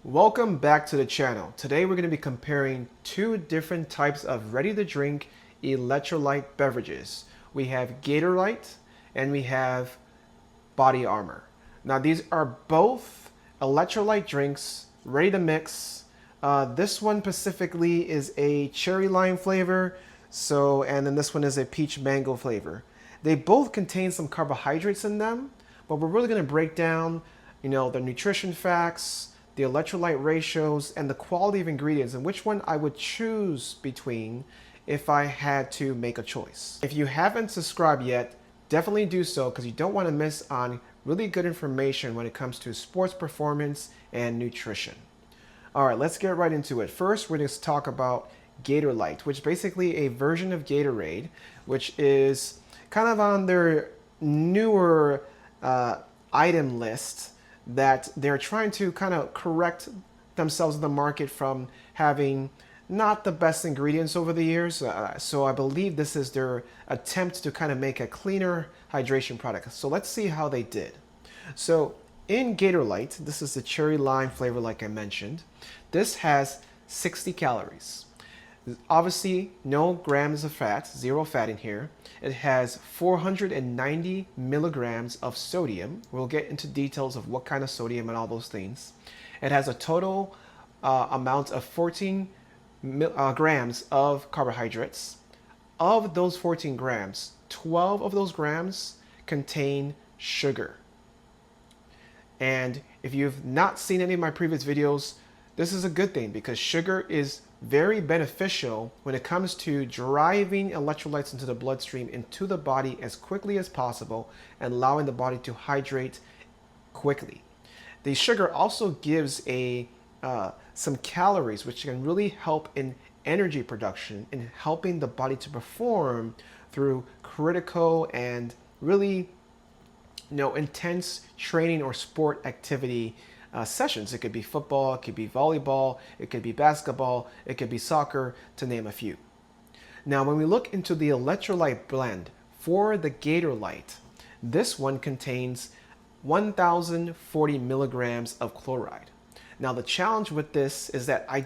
Welcome back to the channel. Today we're going to be comparing two different types of ready-to-drink electrolyte beverages. We have Gatorlyte and we have BODYARMOR. Now these are both electrolyte drinks, ready to mix. This one specifically is a cherry lime flavor, and then this one is a peach mango flavor. They both contain some carbohydrates in them, but we're really going to break down, the nutrition facts, the electrolyte ratios, and the quality of ingredients, and which one I would choose between if I had to make a choice. If you haven't subscribed yet, definitely do so because you don't want to miss on really good information when it comes to sports performance and nutrition. All right, let's get right into it. First, we're going to talk about Gatorlyte, which is basically a version of Gatorade, which is kind of on their newer item list that they're trying to kind of correct themselves in the market from having not the best ingredients over the years. So I believe this is their attempt to kind of make a cleaner hydration product. So let's see how they did. So in Gatorlyte, this is the cherry lime flavor like I mentioned. This has 60 calories. Obviously, no grams of fat, zero fat in here. It has 490 milligrams of sodium. We'll get into details of what kind of sodium and all those things. It has a total amount of 14 grams of carbohydrates. Of those 14 grams, 12 of those grams contain sugar. And if you've not seen any of my previous videos, this is a good thing because sugar is very beneficial when it comes to driving electrolytes into the bloodstream, into the body as quickly as possible and allowing the body to hydrate quickly. The sugar also gives some calories, which can really help in energy production and helping the body to perform through critical and really intense training or sport activity sessions. It could be football, it could be volleyball, it could be basketball, it could be soccer, to name a few. Now, when we look into the electrolyte blend for the Gatorlyte, this one contains 1,040 milligrams of chloride. Now, the challenge with this is that we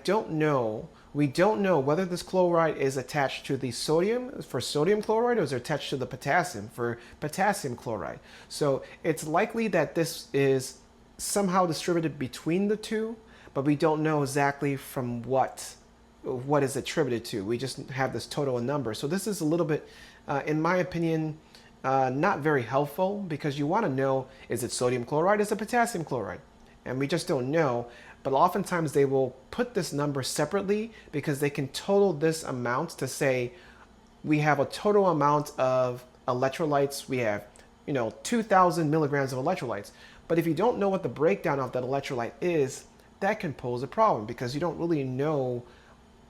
don't know whether this chloride is attached to the sodium for sodium chloride or is attached to the potassium for potassium chloride. So it's likely that this is somehow distributed between the two, but we don't know exactly from what is attributed to. We just have this total number. So this is a little bit, in my opinion, not very helpful because you want to know, is it sodium chloride, is it potassium chloride? And we just don't know. But oftentimes they will put this number separately because they can total this amount to say we have a total amount of electrolytes. We have 2,000 milligrams of electrolytes. But if you don't know what the breakdown of that electrolyte is, that can pose a problem because you don't really know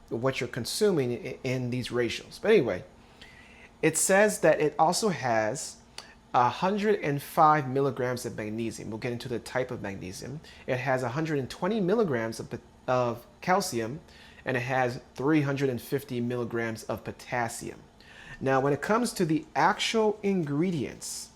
what you're consuming in these ratios. But anyway, it says that it also has 105 milligrams of magnesium. We'll get into the type of magnesium. It has 120 milligrams of calcium, and it has 350 milligrams of potassium. Now, when it comes to the actual ingredients,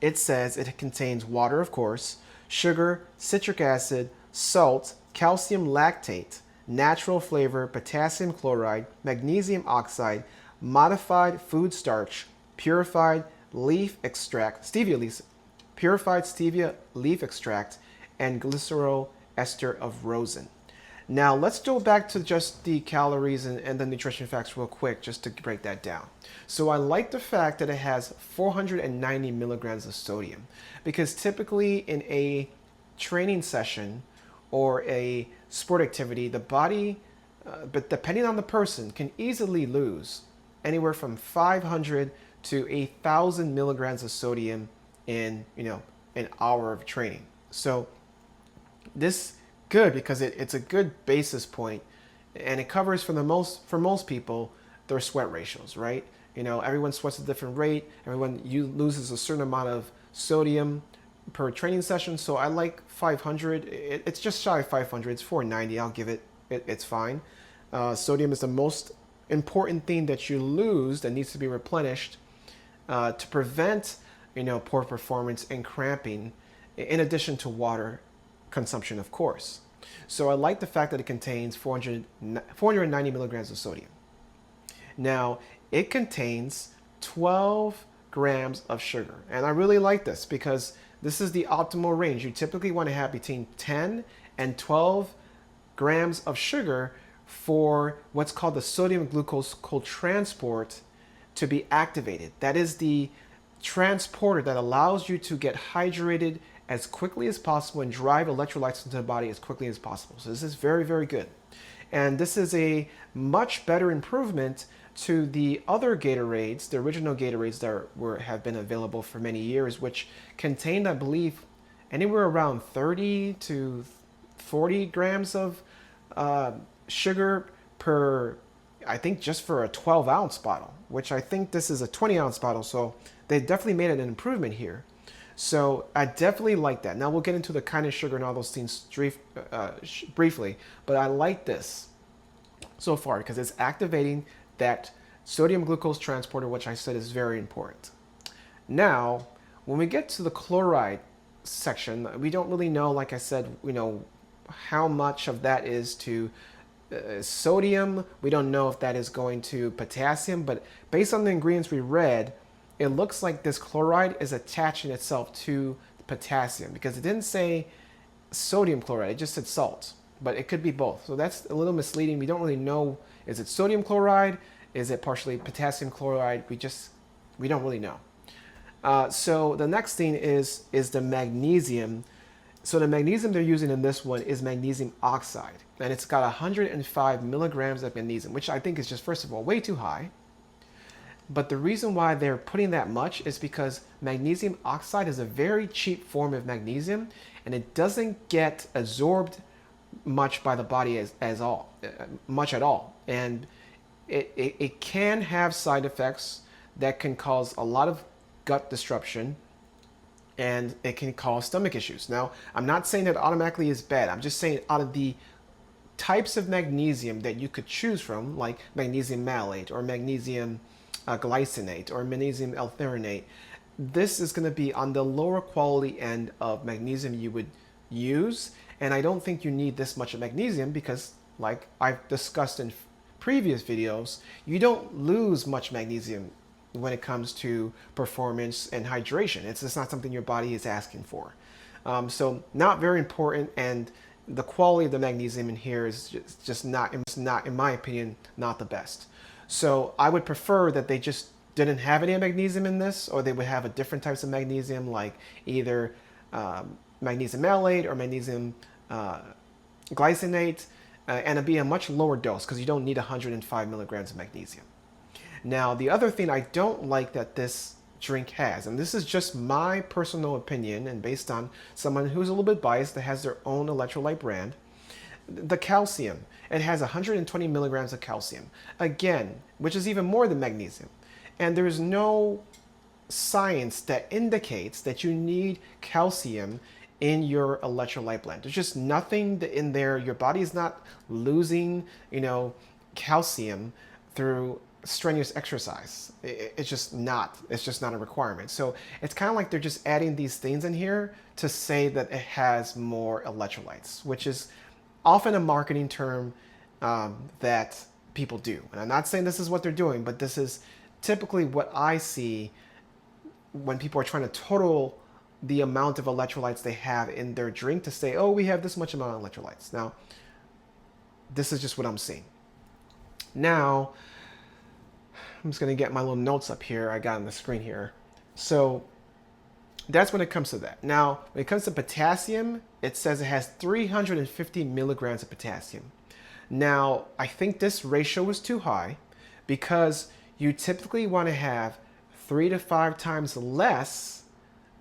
it says it contains water, of course, sugar, citric acid, salt, calcium lactate, natural flavor, potassium chloride, magnesium oxide, modified food starch, purified leaf extract, stevia leaf, purified stevia leaf extract, and glycerol ester of rosin. Now let's go back to just the calories and the nutrition facts real quick, just to break that down. So I like the fact that it has 490 milligrams of sodium because typically in a training session or a sport activity, the body, but depending on the person, can easily lose anywhere from 500 to 1,000 milligrams of sodium in an hour of training. So this good because it's a good basis point and it covers for most people their sweat ratios, right? Everyone sweats at a different rate. Everyone loses a certain amount of sodium per training session. So I like 500. It's just shy of 500. It's 490. I'll give it. It's fine. Sodium is the most important thing that you lose that needs to be replenished to prevent poor performance and cramping, in addition to water consumption, of course. So I like the fact that it contains 490 milligrams of sodium. Now, it contains 12 grams of sugar. And I really like this because this is the optimal range. You typically want to have between 10 and 12 grams of sugar for what's called the sodium glucose cotransport to be activated. That is the transporter that allows you to get hydrated as quickly as possible and drive electrolytes into the body as quickly as possible. So this is very, very good. And this is a much better improvement to the other Gatorades, the original Gatorades that have been available for many years, which contained, I believe, anywhere around 30 to 40 grams of sugar per, I think, just for a 12-ounce bottle, which I think this is a 20-ounce bottle. So they definitely made an improvement here. So I definitely like that. Now we'll get into the kind of sugar and all those things briefly, but I like this so far because it's activating that sodium glucose transporter, which I said is very important. Now, when we get to the chloride section, we don't really know, like I said, how much of that is to sodium. We don't know if that is going to potassium, but based on the ingredients we read, it looks like this chloride is attaching itself to potassium because it didn't say sodium chloride, it just said salt, but it could be both. So that's a little misleading. We don't really know, is it sodium chloride? Is it partially potassium chloride? We don't really know. So the next thing is the magnesium. So the magnesium they're using in this one is magnesium oxide, and it's got 105 milligrams of magnesium, which I think is just, first of all, way too high. But the reason why they're putting that much is because magnesium oxide is a very cheap form of magnesium, and it doesn't get absorbed much by the body much at all. And it can have side effects that can cause a lot of gut disruption, and it can cause stomach issues. Now, I'm not saying that automatically is bad. I'm just saying out of the types of magnesium that you could choose from, like magnesium malate or magnesium glycinate or magnesium L-threonate, this is going to be on the lower quality end of magnesium you would use. And I don't think you need this much of magnesium because, like I've discussed in previous videos, you don't lose much magnesium when it comes to performance and hydration. It's just not something your body is asking for. So not very important, and the quality of the magnesium in here is just not, in my opinion, not the best. So I would prefer that they just didn't have any magnesium in this, or they would have a different types of magnesium, like either magnesium malate or magnesium glycinate, and it'd be a much lower dose because you don't need 105 milligrams of magnesium. Now, the other thing I don't like that this drink has, and this is just my personal opinion and based on someone who's a little bit biased that has their own electrolyte brand, the calcium. It has 120 milligrams of calcium, again, which is even more than magnesium. And there's no science that indicates that you need calcium in your electrolyte blend. There's just nothing in there. Your body is not losing, calcium through strenuous exercise. It's just not a requirement. So it's kind of like they're just adding these things in here to say that it has more electrolytes, which is often a marketing term that people do. And I'm not saying this is what they're doing, but this is typically what I see when people are trying to total the amount of electrolytes they have in their drink to say, oh, we have this much amount of electrolytes. Now, this is just what I'm seeing. Now, I'm just going to get my little notes up here I got on the screen here. So that's when it comes to that. Now, when it comes to potassium, it says it has 350 milligrams of potassium. Now, I think this ratio is too high because you typically want to have 3 to 5 times less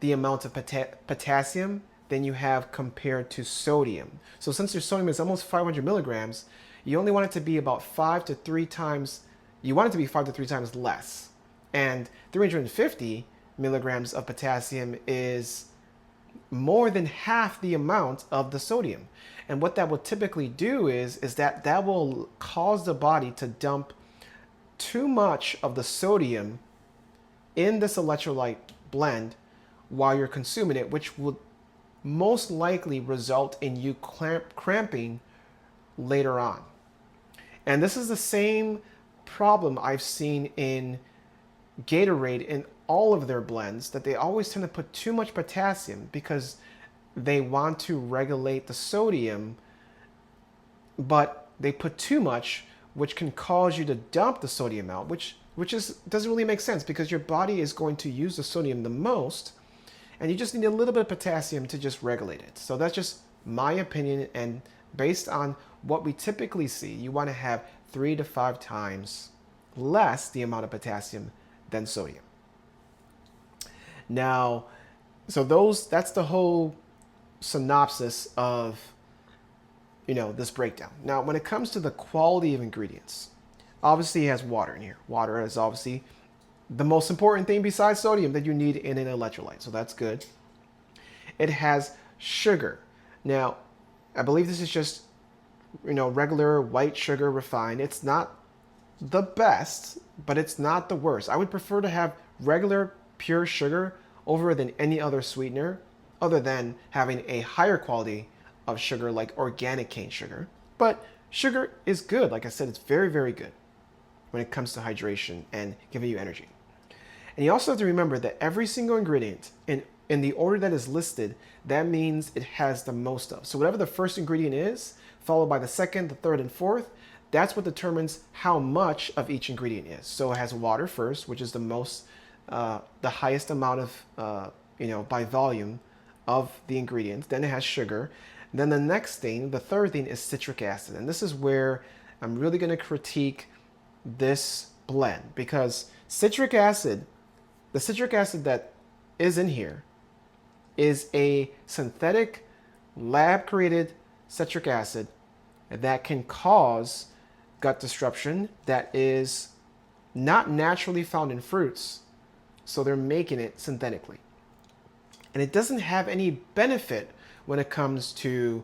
the amount of potassium than you have compared to sodium. So since your sodium is almost 500 milligrams, you only want it to be about 5 to 3 times, you want it to be 5 to 3 times less. And 350 milligrams of potassium is more than half the amount of the sodium. And what that will typically do is that will cause the body to dump too much of the sodium in this electrolyte blend while you're consuming it, which would most likely result in you cramping later on. And this is the same problem I've seen in Gatorade in all of their blends, that they always tend to put too much potassium because they want to regulate the sodium, but they put too much, which can cause you to dump the sodium out, which doesn't really make sense because your body is going to use the sodium the most, and you just need a little bit of potassium to just regulate it. So that's just my opinion, and based on what we typically see, you want to have 3 to 5 times less the amount of potassium than sodium. Now, so that's the whole synopsis of, this breakdown. Now, when it comes to the quality of ingredients, obviously it has water in here. Water is obviously the most important thing besides sodium that you need in an electrolyte, so that's good. It has sugar. Now, I believe this is just, regular white sugar refined. It's not the best, but it's not the worst. I would prefer to have regular pure sugar over than any other sweetener, other than having a higher quality of sugar like organic cane sugar. But sugar is good. Like I said, it's very, very good when it comes to hydration and giving you energy. And you also have to remember that every single ingredient in the order that is listed, that means it has the most of. So whatever the first ingredient is, followed by the second, the third, and fourth, that's what determines how much of each ingredient is. So it has water first, which is the most, the highest amount of, by volume of the ingredient. Then it has sugar. Then the next thing, the third thing, is citric acid. And this is where I'm really going to critique this blend, because citric acid, the citric acid that is in here is a synthetic lab-created citric acid that can cause gut disruption that is not naturally found in fruits. So they're making it synthetically. And it doesn't have any benefit when it comes to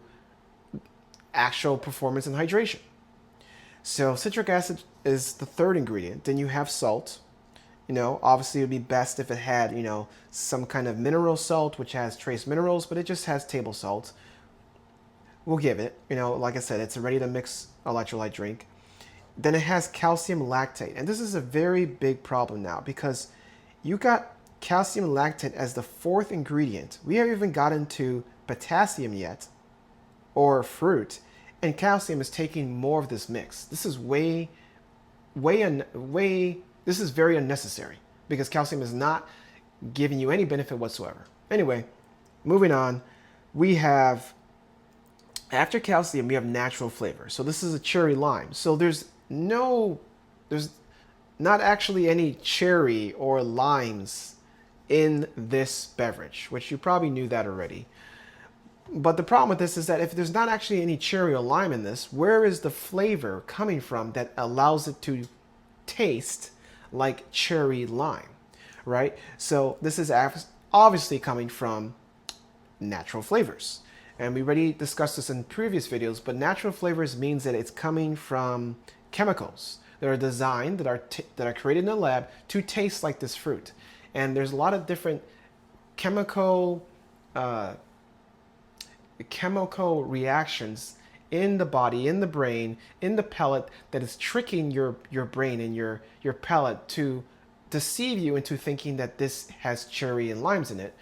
actual performance and hydration. So citric acid is the third ingredient. Then you have salt. Obviously it would be best if it had, some kind of mineral salt, which has trace minerals, but it just has table salt. We'll give it, like I said, it's a ready to mix electrolyte drink. Then it has calcium lactate. And this is a very big problem now, because you got calcium lactate as the fourth ingredient. We haven't even gotten to potassium yet, or fruit, and calcium is taking more of this mix. This is this is very unnecessary, because calcium is not giving you any benefit whatsoever. Anyway, moving on, we have, after calcium, we have natural flavor. So this is a cherry lime. So there's not actually any cherry or limes in this beverage, which you probably knew that already. But the problem with this is that if there's not actually any cherry or lime in this, where is the flavor coming from that allows it to taste like cherry lime, right? So this is obviously coming from natural flavors. And we already discussed this in previous videos, but natural flavors means that it's coming from chemicals that are designed, that are created in a lab to taste like this fruit. And there's a lot of different chemical reactions in the body, in the brain, in the pellet, that is tricking your brain and your pellet to deceive you into thinking that this has cherry and limes in it.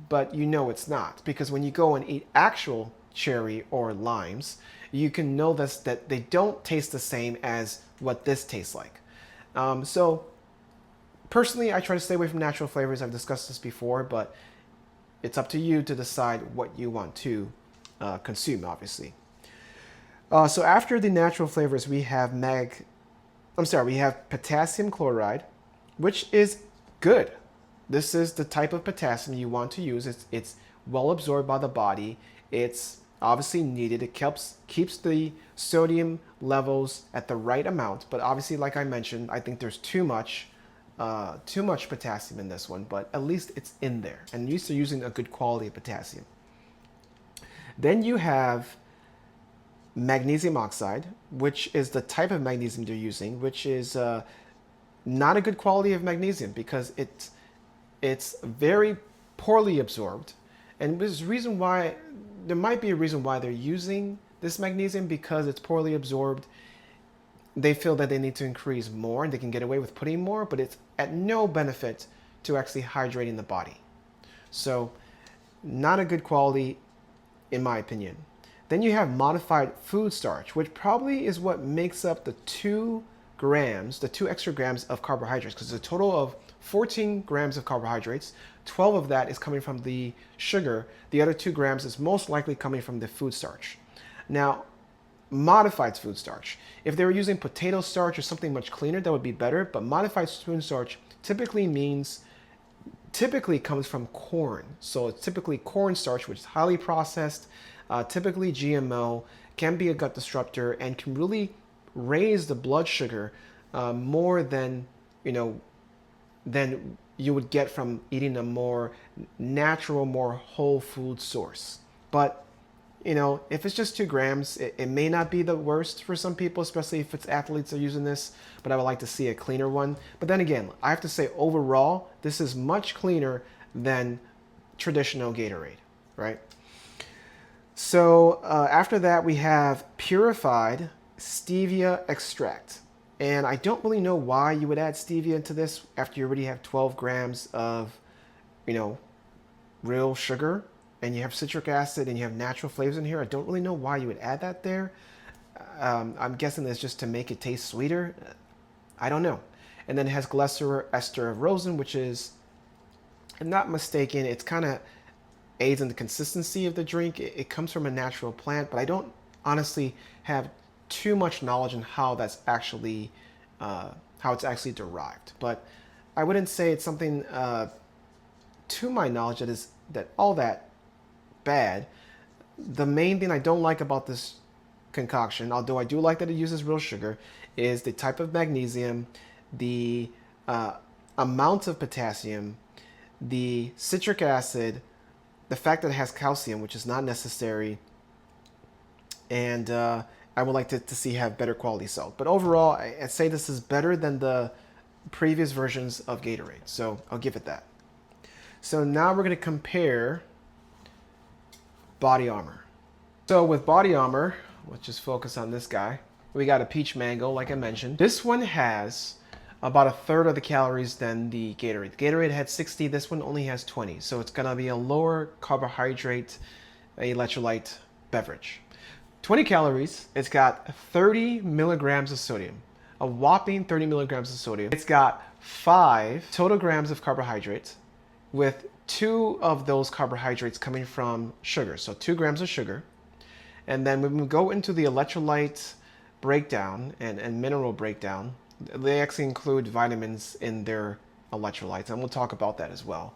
But it's not, because when you go and eat actual cherry or limes, you can know that they don't taste the same as what this tastes like. So personally, I try to stay away from natural flavors. I've discussed this before, but it's up to you to decide what you want to consume, obviously. So after the natural flavors, we have we have potassium chloride, which is good. This is the type of potassium you want to use. It's well absorbed by the body. It's obviously needed. It keeps the sodium levels at the right amount. But obviously, like I mentioned, I think there's too much potassium in this one. But at least it's in there. And used to using a good quality of potassium. Then you have magnesium oxide, which is the type of magnesium they're using, which is not a good quality of magnesium, because it's very poorly absorbed, And there's a reason why, there might be a reason why they're using this magnesium, because it's poorly absorbed. They feel that they need to increase more and they can get away with putting more, but it's at no benefit to actually hydrating the body. So not a good quality in my opinion. Then you have modified food starch, which probably is what makes up the 2 grams, the 2 extra grams of carbohydrates, because it's a total of 14 grams of carbohydrates. 12 of that is coming from the sugar. The other 2 grams is most likely coming from the food starch. Now, modified food starch. If they were using potato starch or something much cleaner, that would be better. But modified food starch typically comes from corn. So it's typically corn starch, which is highly processed, typically GMO, can be a gut disruptor, and can really raise the blood sugar more than than you would get from eating a more natural, more whole food source. But if it's just 2 grams, it may not be the worst for some people, especially if it's athletes that are using this, but I would like to see a cleaner one. But then again, I have to say overall, this is much cleaner than traditional Gatorade, right? So after that, we have purified stevia extract. And I don't really know why you would add stevia into this after you already have 12 grams of, real sugar, and you have citric acid and you have natural flavors in here. I don't really know why you would add that there. I'm guessing it's just to make it taste sweeter. I don't know. And then it has glycerol ester of rosin, which is, if I'm not mistaken, it's kind of aids in the consistency of the drink. It comes from a natural plant, but I don't honestly have too much knowledge on how that's actually how it's actually derived. But I wouldn't say it's something to my knowledge that all that bad. The main thing I don't like about this concoction, although I do like that it uses real sugar, is the type of magnesium, the amount of potassium, the citric acid, the fact that it has calcium, which is not necessary, and I would like to see have better quality salt. But overall, I'd say this is better than the previous versions of Gatorade. So I'll give it that. So now we're going to compare BODYARMOR. So with BODYARMOR, let's just focus on this guy. We got a peach mango, like I mentioned. This one has about 1/3 of the calories than the Gatorade. Gatorade had 60, this one only has 20. So it's going to be a lower carbohydrate electrolyte beverage. 20 calories, it's got 30 milligrams of sodium, a whopping 30 milligrams of sodium. It's got 5 total grams of carbohydrates, with 2 of those carbohydrates coming from sugar, so 2 grams of sugar. And then when we go into the electrolyte breakdown and mineral breakdown, they actually include vitamins in their electrolytes, and we'll talk about that as well.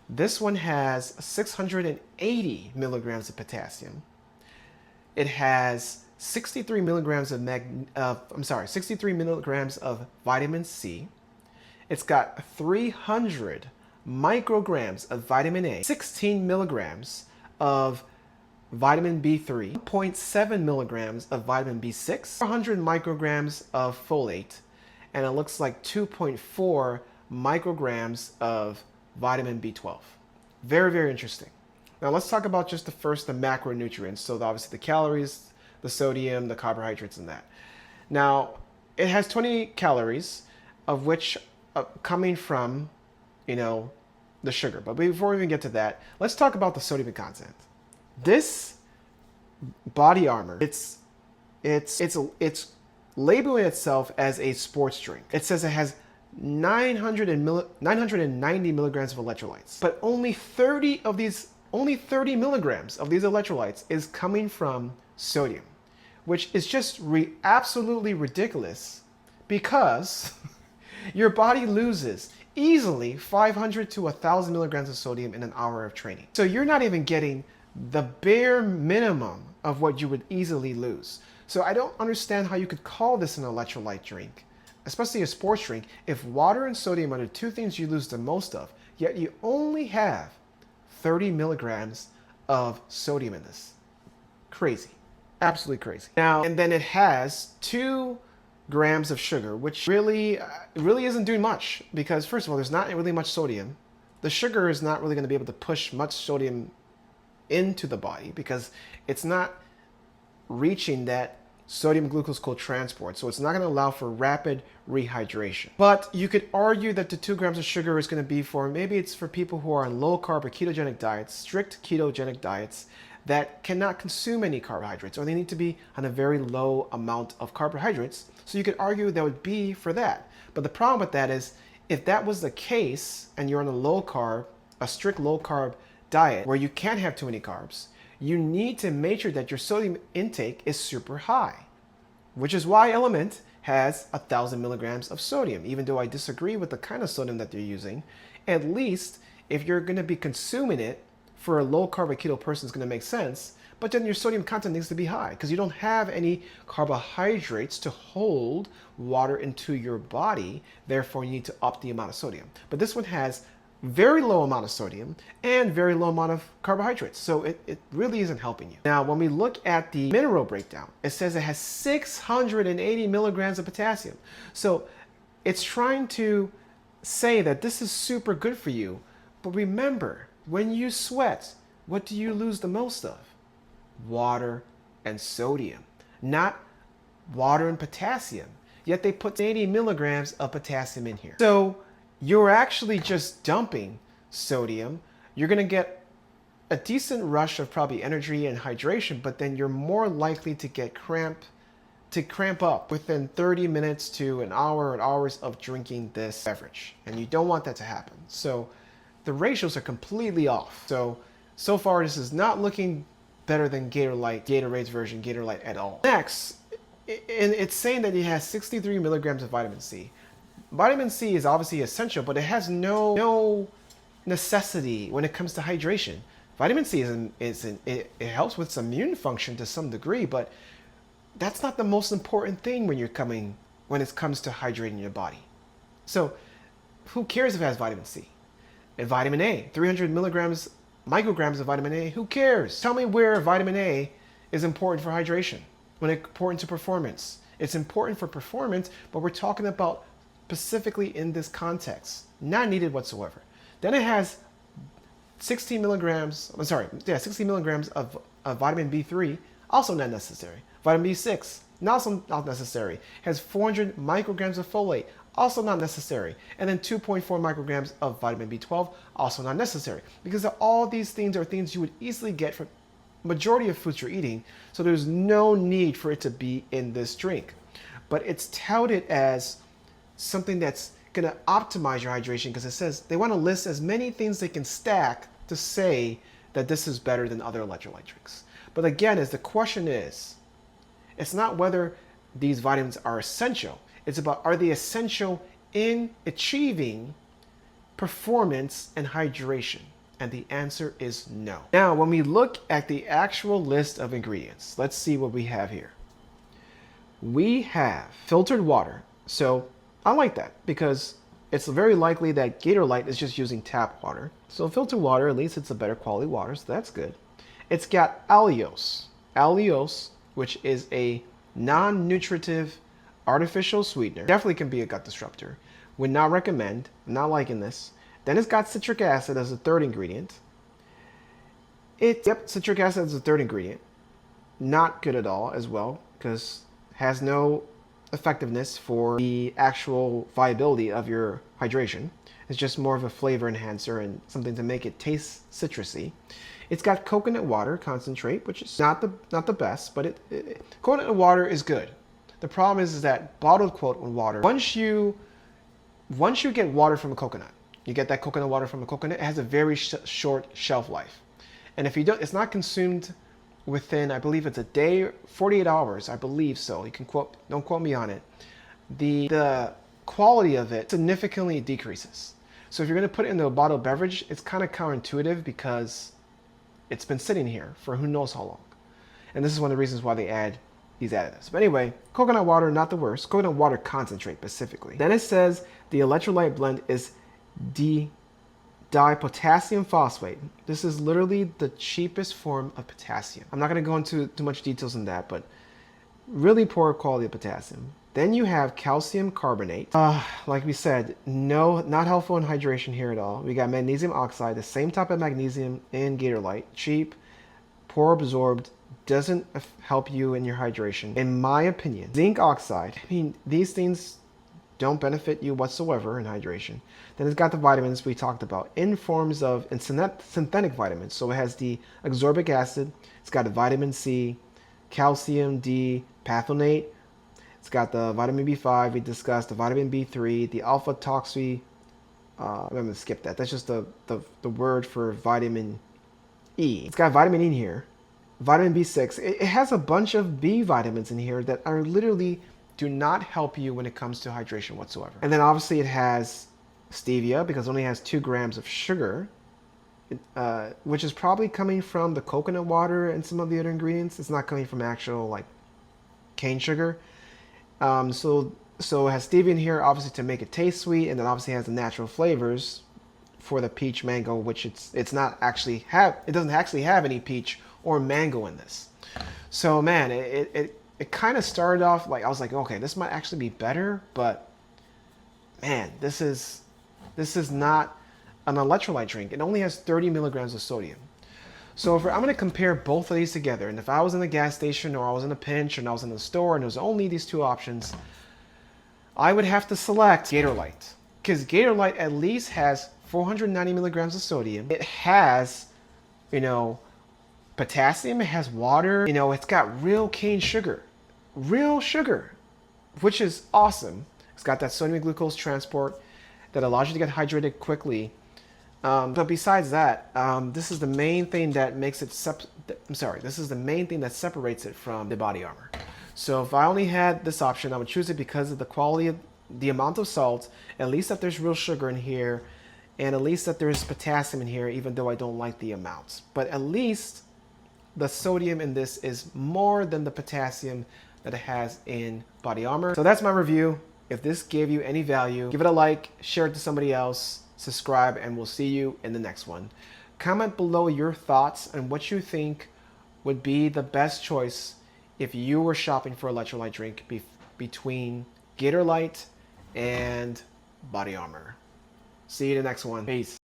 This one has 680 milligrams of potassium. It has 63 milligrams of 63 milligrams of vitamin C. It's got 300 micrograms of vitamin A, 16 milligrams of vitamin B3, 0.7 milligrams of vitamin B6, 400 micrograms of folate, and it looks like 2.4 micrograms of vitamin B12. Very, very interesting. Now let's talk about just the macronutrients. So obviously the calories, the sodium, the carbohydrates, and that. Now it has 20 calories, of which coming from, the sugar. But before we even get to that, let's talk about the sodium content. This BODYARMOR, it's labeling itself as a sports drink. It says it has 990 milligrams of electrolytes, but only 30 milligrams of these electrolytes is coming from sodium, which is just absolutely ridiculous, because your body loses easily 500 to 1,000 milligrams of sodium in an hour of training. So you're not even getting the bare minimum of what you would easily lose. So I don't understand how you could call this an electrolyte drink, especially a sports drink, if water and sodium are the 2 things you lose the most of, yet you only have 30 milligrams of sodium in this. Crazy. Absolutely crazy. Now, and then it has 2 grams of sugar, which really isn't doing much, because first of all, there's not really much sodium. The sugar is not really going to be able to push much sodium into the body because it's not reaching that sodium glucose co-transport, so it's not going to allow for rapid rehydration. But you could argue that the 2 grams of sugar is going to be for, maybe it's for people who are on low carb or ketogenic diets, strict ketogenic diets, that cannot consume any carbohydrates, or they need to be on a very low amount of carbohydrates. So you could argue that would be for that. But the problem with that is, if that was the case and you're on a strict low carb diet where you can't have too many carbs, you need to make sure that your sodium intake is super high, which is why Element has 1,000 milligrams of sodium. Even though I disagree with the kind of sodium that they're using, at least if you're going to be consuming it for a low carb or keto person, it's going to make sense. But then your sodium content needs to be high because you don't have any carbohydrates to hold water into your body. Therefore, you need to up the amount of sodium. But this one has very low amount of sodium and very low amount of carbohydrates. So it really isn't helping you. Now, when we look at the mineral breakdown, it says it has 680 milligrams of potassium. So it's trying to say that this is super good for you. But remember, when you sweat, what do you lose the most of? Water and sodium, not water and potassium. Yet they put 80 milligrams of potassium in here. So you're actually just dumping sodium. You're going to get a decent rush of probably energy and hydration, but then you're more likely to get cramp up within 30 minutes to an hour or hours of drinking this beverage. And you don't want that to happen. So the ratios are completely off. So far this is not looking better than Gatorlyte, Gatorade's version, Gatorlyte at all. Next, it's saying that it has 63 milligrams of vitamin C. Vitamin C is obviously essential, but it has no necessity when it comes to hydration. Vitamin C it helps with some immune function to some degree, but that's not the most important thing when it comes to hydrating your body. So who cares if it has vitamin C? And vitamin A, 300 micrograms of vitamin A, who cares? Tell me where vitamin A is important for hydration, when it's important to performance. It's important for performance, but we're talking about specifically in this context, not needed whatsoever. Then it has 60 milligrams of vitamin B3, also not necessary. Vitamin B6, also not necessary. It has 400 micrograms of folate, also not necessary. And then 2.4 micrograms of vitamin B12, also not necessary. Because all these things are things you would easily get from majority of foods you're eating, so there's no need for it to be in this drink. But it's touted as something that's going to optimize your hydration because it says they want to list as many things they can stack to say that this is better than other electrolyte drinks. But again, the question is, it's not whether these vitamins are essential. It's about, are they essential in achieving performance and hydration? And the answer is no. Now, when we look at the actual list of ingredients, let's see what we have here. We have filtered water. So I like that because it's very likely that Gatorlyte is just using tap water. So filtered water, at least it's a better quality water, so that's good. It's got allulose. Allulose, which is a non-nutritive artificial sweetener. Definitely can be a gut disruptor. Would not recommend. I'm not liking this. Then it's got citric acid as a third ingredient. Citric acid as a third ingredient. Not good at all as well because it has no effectiveness for the actual viability of your hydration. It's just more of a flavor enhancer and something to make it taste citrusy. It's got coconut water concentrate, which is not the best, but coconut water is good. The problem is that bottled coconut water, once you get water from a coconut, you get that coconut water from a coconut, it has a very short shelf life. And if you don't, it's not consumed within, I believe it's a day, 48 hours, I believe so. You can don't quote me on it. The quality of it significantly decreases. So if you're going to put it into a bottled beverage, it's kind of counterintuitive because it's been sitting here for who knows how long. And this is one of the reasons why they add these additives. But anyway, coconut water, not the worst. Coconut water concentrate specifically. Then it says the electrolyte blend is dipotassium phosphate. This is literally the cheapest form of potassium. I'm not going to go into too much details on that, but really poor quality of potassium. Then you have calcium carbonate. Like we said, not helpful in hydration here at all. We got magnesium oxide, the same type of magnesium in Gatorlyte, cheap, poor absorbed, doesn't help you in your hydration. In my opinion, zinc oxide, I mean, these things don't benefit you whatsoever in hydration. Then it's got the vitamins we talked about in forms of synthetic vitamins. So it has the ascorbic acid, it's got the vitamin C, calcium, D, pathonate. It's got the vitamin B5 we discussed, the vitamin B3, the alpha toxy. I'm going to skip that. That's just the word for vitamin E. It's got vitamin E in here, vitamin B6. It has a bunch of B vitamins in here that are literally do not help you when it comes to hydration whatsoever. And then obviously it has stevia because it only has 2 grams of sugar, which is probably coming from the coconut water and some of the other ingredients. It's not coming from actual like cane sugar. So it has stevia in here, obviously to make it taste sweet, and then obviously has the natural flavors for the peach mango, which it doesn't actually have any peach or mango in this. So man, it kind of started off like I was like, okay, this might actually be better, but man, this is not an electrolyte drink. It only has 30 milligrams of sodium. So I'm going to compare both of these together, and if I was in a gas station or I was in a pinch and I was in the store and there's only these two options, I would have to select Gatorlyte, because Gatorlyte at least has 490 milligrams of sodium. It has, you know, potassium, it has water, you know, it's got real cane sugar, which is awesome. It's got that sodium and glucose transport that allows you to get hydrated quickly. But besides that, this is the main thing that makes it this is the main thing that separates it from the BodyArmor. So if I only had this option, I would choose it because of the quality of the amount of salt, at least that there's real sugar in here, and at least that there's potassium in here, even though I don't like the amounts. But at least the sodium in this is more than the potassium that it has in BodyArmor. So that's my review. If this gave you any value, give it a like, share it to somebody else, subscribe, and we'll see you in the next one. Comment below your thoughts and what you think would be the best choice if you were shopping for electrolyte drink between Gatorlyte and BodyArmor. See you in the next one. Peace.